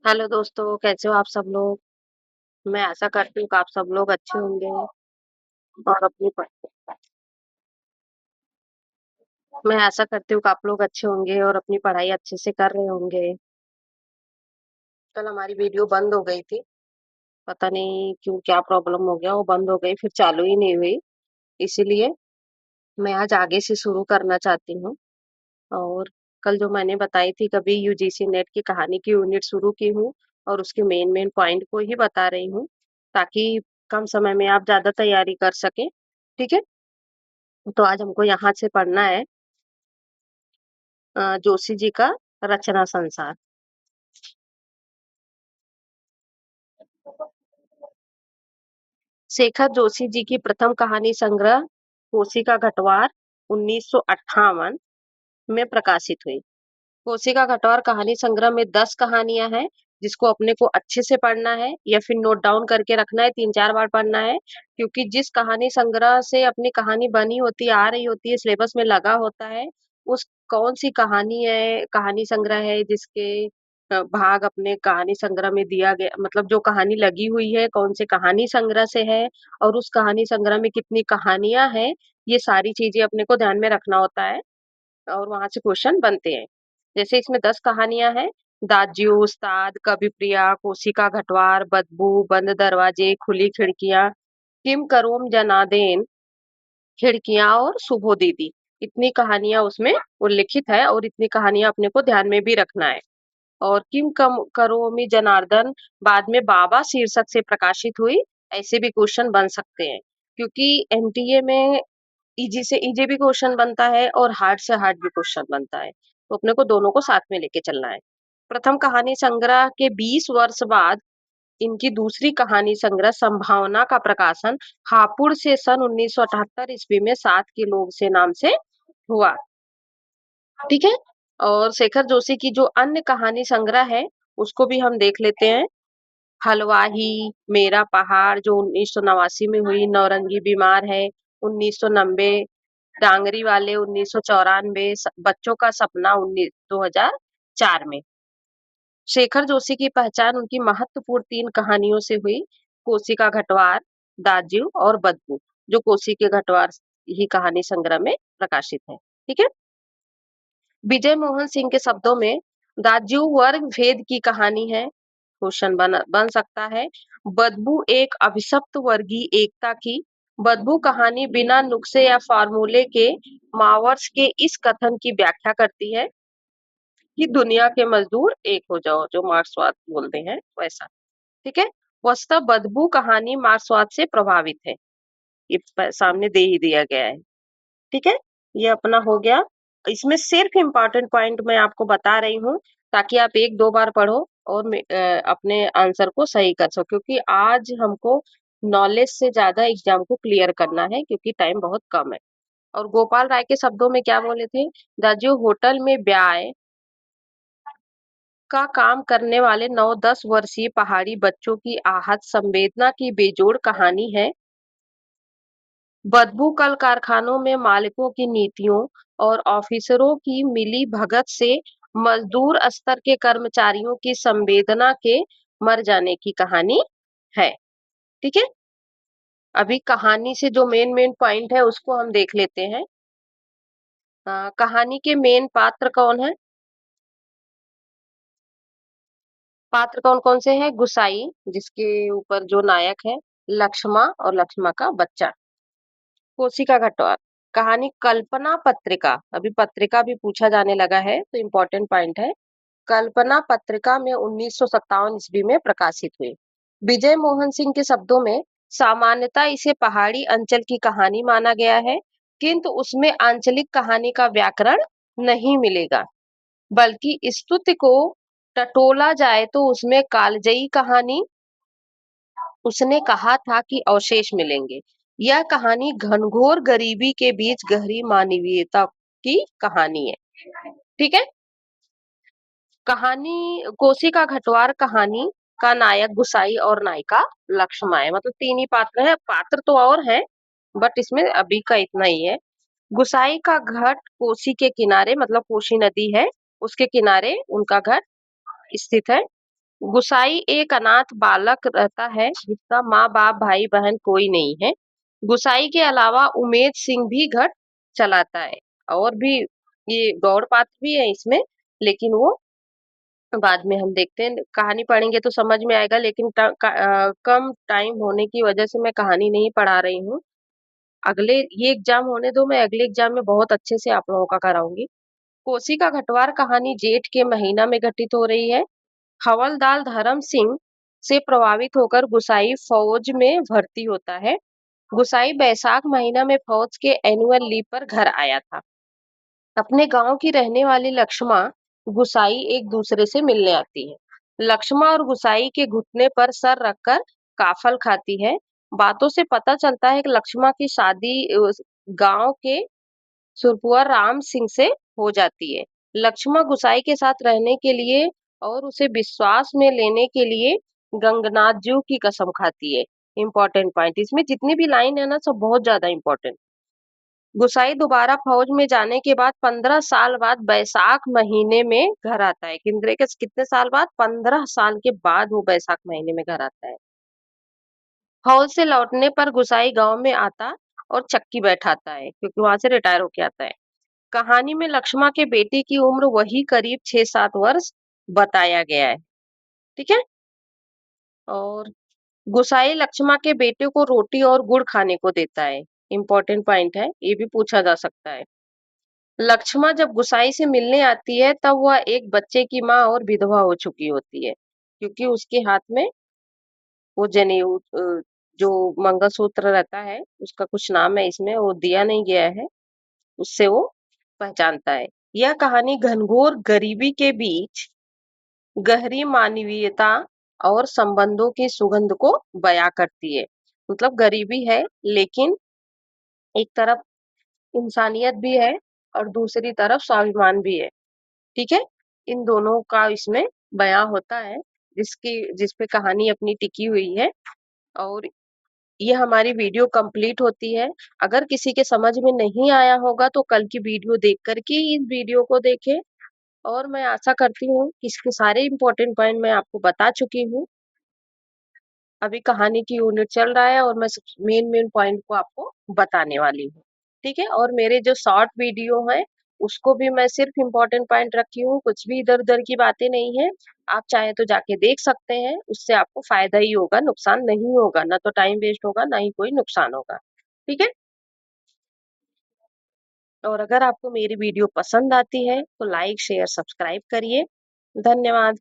Hello दोस्तों, कैसे हो आप सब लोग? मैं आशा करती हूँ कि आप सब लोग अच्छे होंगे और मैं आशा करती हूँ कि आप लोग अच्छे होंगे और अपनी पढ़ाई अच्छे से कर रहे होंगे। कल हमारी वीडियो बंद हो गई थी, पता नहीं क्यों क्या प्रॉब्लम हो गया, वो बंद हो गई फिर चालू ही नहीं हुई। इसीलिए मैं आज आगे से शुरू करना चाहती हूँ और कल जो मैंने बताई थी कभी यूजीसी नेट की कहानी की यूनिट शुरू की हूँ और उसके मेन मेन पॉइंट को ही बता रही हूँ ताकि कम समय में आप ज़्यादा तैयारी कर सकें। ठीक है? तो आज हमको यहाँ से पढ़ना है जोशी जी का रचना संसार। शेखर जोशी जी की प्रथम कहानी संग्रह कोसी का घटवार 1958 में प्रकाशित हुई। कोसी का घटवार कहानी संग्रह में 10 कहानियां हैं जिसको अपने को अच्छे से पढ़ना है या फिर नोट डाउन करके रखना है, 3-4 बार पढ़ना है क्योंकि जिस कहानी संग्रह से अपनी कहानी बनी होती है, आ रही होती है, सिलेबस में लगा होता है, उस कौन सी कहानी है, कहानी संग्रह है जिसके भाग अपने कहानी संग्रह में दिया गया, मतलब जो कहानी लगी हुई है कौन से कहानी संग्रह से है और उस कहानी संग्रह में कितनी कहानियां हैं, ये सारी चीजें अपने को ध्यान में रखना होता है और वहां से क्वेश्चन बनते हैं। जैसे इसमें 10 कहानियां हैं। दाज्यू, उस्ताद, कवि प्रिया, कोसी का घटवार, बदबू, बंद दरवाजे, खुली खिड़कियां, किम करोम जनादेन, खिड़कियां और सुबो दीदी। इतनी कहानियां उसमें उल्लिखित है और इतनी कहानियां अपने को ध्यान में भी रखना है। और किम कम करोमी जनार्दन बाद में बाबा शीर्षक से प्रकाशित हुई। ऐसे भी क्वेश्चन बन सकते हैं क्योंकि एनटीए में इजी से इजी भी क्वेश्चन बनता है और हार्ड से हार्ड भी क्वेश्चन बनता है, तो अपने को दोनों को साथ में लेके चलना है। प्रथम कहानी संग्रह के 20 वर्ष बाद इनकी दूसरी कहानी संग्रह संभावना का प्रकाशन हापुड़ से सन 1978 ईस्वी में 7 के लोग से नाम से हुआ। ठीक है? और शेखर जोशी की जो अन्य कहानी संग्रह है उसको भी हम देख लेते हैं। हलवाही, मेरा पहाड़ जो 1989 में हुई, नौरंगी बीमार है 1990, डांगरी वाले 1994, बच्चों का सपना 2004 में। शेखर जोशी की पहचान उनकी महत्वपूर्ण 3 कहानियों से हुई, कोसी का घटवार, दाज्यू और बदबू, जो कोसी के घटवार ही कहानी संग्रह में प्रकाशित है। ठीक है? विजय मोहन सिंह के शब्दों में दाज्यू वर्ग भेद की कहानी है, क्वेश्चन बन सकता है। बदबू एक अभिशप्त वर्गीय एकता की, बदबू कहानी बिना नुक्से या फार्मूले के मावर्स के इस कथन की व्याख्या करती है कि दुनिया के मजदूर एक हो जाओ, जो मार्क्सवाद बोलते हैं वैसा। ठीक है? वस्तुतः बदबू कहानी मार्क्सवाद से प्रभावित है, ये सामने दे ही दिया गया है। ठीक है? ये अपना हो गया। इसमें सिर्फ इम्पोर्टेंट पॉइंट मैं आपको बता रही हूँ ताकि आप 1-2 बार पढ़ो और अपने आंसर को सही कर सको, क्योंकि आज हमको नॉलेज से ज्यादा एग्जाम को क्लियर करना है क्योंकि टाइम बहुत कम है। और गोपाल राय के शब्दों में क्या बोले थे? दाजू होटल में ब्याह का काम करने वाले 9-10 वर्षीय पहाड़ी बच्चों की आहत संवेदना की बेजोड़ कहानी है। बदबू कल कारखानों में मालिकों की नीतियों और ऑफिसरों की मिली भगत से मजदूर स्तर के कर्मचारियों की संवेदना के मर जाने की कहानी है। ठीक है? अभी कहानी से जो मेन मेन पॉइंट है उसको हम देख लेते हैं। कहानी के मेन पात्र कौन है? पात्र कौन कौन से हैं? गुसाई, जिसके ऊपर जो नायक है लक्ष्मा और लक्ष्मा का बच्चा। कोसी का घटवार कहानी कल्पना पत्रिका, अभी पत्रिका भी पूछा जाने लगा है तो इम्पोर्टेंट पॉइंट है। कल्पना पत्रिका में 1957 ईस्वी में प्रकाशित हुई। विजय मोहन सिंह के शब्दों में सामान्यतः इसे पहाड़ी अंचल की कहानी माना गया है, किंतु उसमें आंचलिक कहानी का व्याकरण नहीं मिलेगा, बल्कि स्तुति को टटोला जाए तो उसमें कालजयी कहानी, उसने कहा था कि अवशेष मिलेंगे। यह कहानी घनघोर गरीबी के बीच गहरी मानवीयता की कहानी है। ठीक है? कहानी कोसी का घटवार कहानी का नायक गुसाई और नायिका लक्ष्मा है, मतलब 3 ही पात्र है, पात्र तो और है बट इसमें अभी का इतना ही है। गुसाई का घट कोसी के किनारे, मतलब कोसी नदी है उसके किनारे उनका घर स्थित है। गुसाई एक अनाथ बालक रहता है जिसका माँ बाप भाई बहन कोई नहीं है। गुसाई के अलावा उमेद सिंह भी घर चलाता है और भी ये गौड़ पात्र भी है इसमें, लेकिन वो बाद में हम देखते हैं। कहानी पढ़ेंगे तो समझ में आएगा, लेकिन कम टाइम होने की वजह से मैं कहानी नहीं पढ़ा रही हूँ। अगले ये एग्जाम होने दो, मैं अगले एग्जाम में बहुत अच्छे से आप लोगों का कराऊंगी। कोसी का घटवार कहानी जेठ के महीना में घटित हो रही है। हवलदार धर्म सिंह से प्रभावित होकर गुसाई फौज में भर्ती होता है। गुसाई बैसाख महीना में फौज के एनुअल लीव पर घर आया था। अपने गांव की रहने वाली लक्ष्मा गुसाई एक दूसरे से मिलने आती है। लक्ष्मा और गुसाई के घुटने पर सर रखकर काफल खाती है। बातों से पता चलता है कि लक्ष्मा की शादी गांव के सुरपुआ राम सिंह से हो जाती है। लक्ष्मा गुसाई के साथ रहने के लिए और उसे विश्वास में लेने के लिए गंगनाथ जू की कसम खाती है। इंपॉर्टेंट पॉइंट, इसमें जितनी भी लाइन है ना सब बहुत ज्यादा इंपॉर्टेंट। गुसाई दोबारा फौज में जाने के बाद 15 साल बाद बैसाख महीने में घर आता है। किंद्रे के कितने साल बाद? 15 साल के बाद वो बैसाख महीने में घर आता है। फौज से लौटने पर गुसाई गांव में आता और चक्की बैठाता है क्योंकि वहां से रिटायर होके आता है। कहानी में लक्ष्मा के बेटे की उम्र वही करीब 6-7 वर्ष बताया गया है। ठीक है। और गुसाई लक्ष्मा के बेटे को रोटी और गुड़ खाने को देता है। इंपॉर्टेंट पॉइंट है, ये भी पूछा जा सकता है। लक्ष्मा जब गुसाई से मिलने आती है तब वह एक बच्चे की माँ और विधवा हो चुकी होती है, क्योंकि उसके हाथ में वो जनेऊ जो मंगलसूत्र रहता है उसका कुछ नाम है इसमें, वो दिया नहीं गया है, उससे वो पहचानता है। यह कहानी घनघोर गरीबी के बीच गहरी मानवीयता और संबंधों की सुगंध को बयां करती है। मतलब गरीबी है लेकिन एक तरफ इंसानियत भी है और दूसरी तरफ स्वाभिमान भी है। ठीक है। इन दोनों का इसमें बयां होता है, जिसपे कहानी अपनी टिकी हुई है। और ये हमारी वीडियो कंप्लीट होती है। अगर किसी के समझ में नहीं आया होगा तो कल की वीडियो देख करके इस वीडियो को देखें। और मैं आशा करती हूँ कि इसके सारे इंपॉर्टेंट पॉइंट मैं आपको बता चुकी हूँ। अभी कहानी की यूनिट चल रहा है और मैं मेन मेन पॉइंट को आपको बताने वाली हूँ। ठीक है। और मेरे जो शॉर्ट वीडियो है उसको भी मैं सिर्फ इम्पोर्टेंट पॉइंट रखी हूँ, कुछ भी इधर उधर की बातें नहीं है। आप चाहे तो जाके देख सकते हैं, उससे आपको फायदा ही होगा, नुकसान नहीं होगा। ना तो टाइम वेस्ट होगा, ना ही कोई नुकसान होगा। ठीक है। और अगर आपको मेरी वीडियो पसंद आती है तो लाइक शेयर सब्सक्राइब करिए। धन्यवाद।